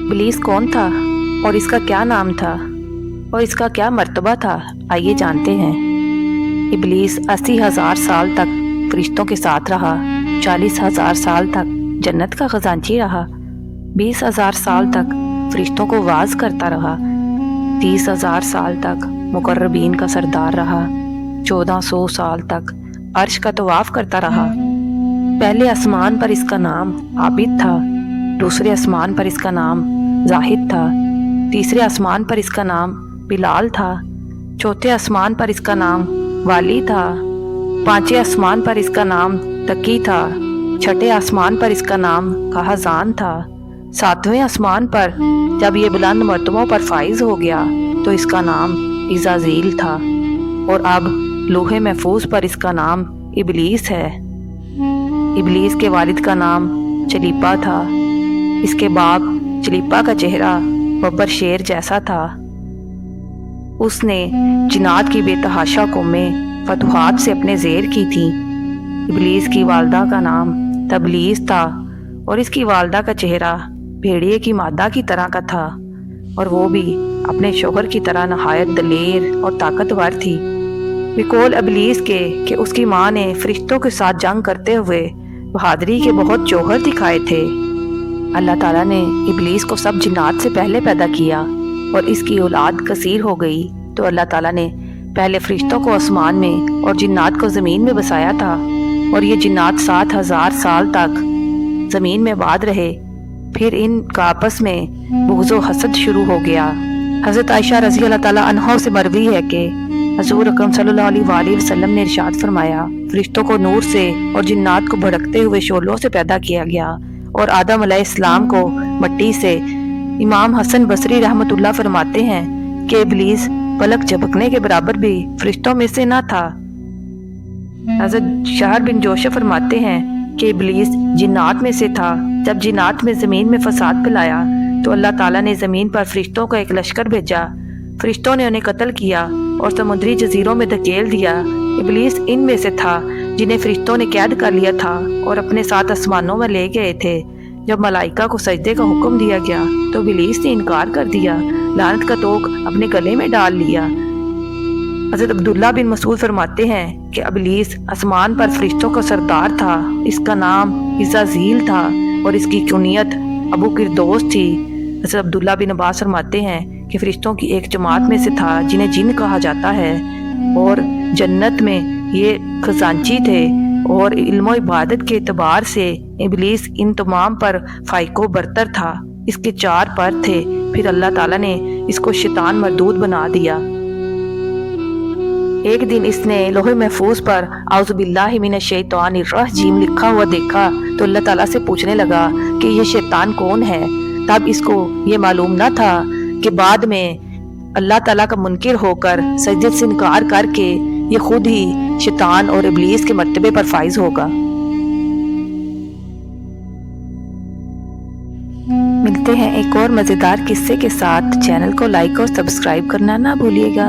इब्लीस कौन था और इसका क्या नाम था और इसका क्या मर्तबा था, आइए जानते हैं। इब्लीस 80,000 साल तक फरिश्तों के साथ रहा, 40,000 साल तक जन्नत का खजांची रहा, 20,000 साल तक फरिश्तों को वाज करता रहा, 30,000 साल तक मुकर्रबीन का सरदार रहा, 1400 साल तक अर्श का तवाफ करता रहा। पहले आसमान पर इसका नाम आबिद था, दूसरे आसमान पर इसका नाम जाहिद था, तीसरे आसमान पर इसका नाम बिलाल था, चौथे आसमान पर इसका नाम वाली था, पांचवें आसमान पर इसका नाम तकी था, छठे आसमान पर इसका नाम कहाजान था, सातवें आसमान पर जब ये बुलंद मर्तबों पर फाइज हो गया तो इसका नाम इज़ाज़ील था, और अब लोहे महफूज पर इसका नाम इब्लीस है। इब्लीस के वालिद का नाम चलीपा था। इसके बाप चलीपा का चेहरा बब्बर शेर जैसा था। उसने जिन्नात की बेतहाशा कौमें फतुहात से अपने ज़ेर की थी। इब्लीस की वालदा का नाम तबलीस था और इसकी वालदा का चेहरा भेड़िए की मादा की तरह का था, और वो भी अपने शोहर की तरह नहायत दलेर और ताकतवर थी। बिकौल इब्लीस के कि उसकी माँ ने फरिश्तों के साथ जंग करते हुए बहादुरी के बहुत जौहर दिखाए थे। अल्लाह ताला ने इब्लीस को सब जिन्नात से पहले पैदा किया और इसकी औलाद कसीर हो गई, तो अल्लाह ताला ने पहले फरिश्तों को आसमान में और जिन्नात को ज़मीन में बसाया था, और ये जिन्नात 7,000 साल तक ज़मीन में आबाद रहे। फिर इनका आपस में बुग़्ज़ व हसद शुरू हो गया। हज़रत आयशा रज़ी अल्लाह ताला अन्हा से मरवी है कि हज़ूर अकरम सल्लल्लाहु अलैहि वसल्लम ने इरशाद फरमाया, फरिश्तों को नूर से और जिन्नात को भड़कते हुए शोलों से पैदा किया गया और आदम अलैहिस्सलाम को मट्टी से। इमाम हसन बसरी रहमतुल्लाह फरमाते हैं कि इब्लीस पलक झपकने के बराबर भी फरिश्तों में से ना था। हज़रत शहर बिन जोशे फरमाते हैं कि इब्लीस जिन्नात में से था। जब जिन्नात में ज़मीन में फसाद फैलाया तो अल्लाह ताला ने ज़मीन पर फरिश्तों का एक लश्कर भेजा। फरिश्तों ने उन्हें कत्ल किया और समुद्री जजीरों में धकेल दिया। इब्लीस इनमें से था जिन्हें फरिश्तों ने कैद कर लिया था और अपने साथ आसमानों में ले गए थे। जब मलाइका को सजदे का हुक्म दिया गया तो इब्लीस ने इनकार कर दिया, लानत का तोक अपने गले में डाल लिया। हज़रत अब्दुल्ला बिन मसूद फरमाते हैं कि इब्लीस आसमान पर फरिश्तों का सरदार था। इसका नाम इज़ाज़ील था और इसकी कुनियत अबू किरदौस थी। हज़रत अब्दुल्ला बिन अब्बास फरमाते हैं कि फरिश्तों की एक जमात में से था जिन्हें जिन कहा जाता है, और जन्नत में ये खजांची थे, और इल्म इबादत के एतबार से इब्लीस इन तमाम पर फाइको बरतर था। इसके 4 पर थे। फिर अल्लाह ताला ने इसको शैतान मरदूद बना दिया। एक दिन इसने लोहे महफूज पर औज़ु बिल्लाहि मिनश शैतानिर रजीम लिखा हुआ देखा तो अल्लाह ताला से पूछने लगा कि ये शैतान कौन है। तब इसको ये मालूम न था कि बाद में अल्लाह ताला का मुनकिर होकर सजदे से इनकार करके ये खुद ही शैतान और इब्लीस के मर्तबे पर फाइज होगा। मिलते हैं एक और मज़ेदार किस्से के साथ। चैनल को लाइक और सब्सक्राइब करना ना भूलिएगा।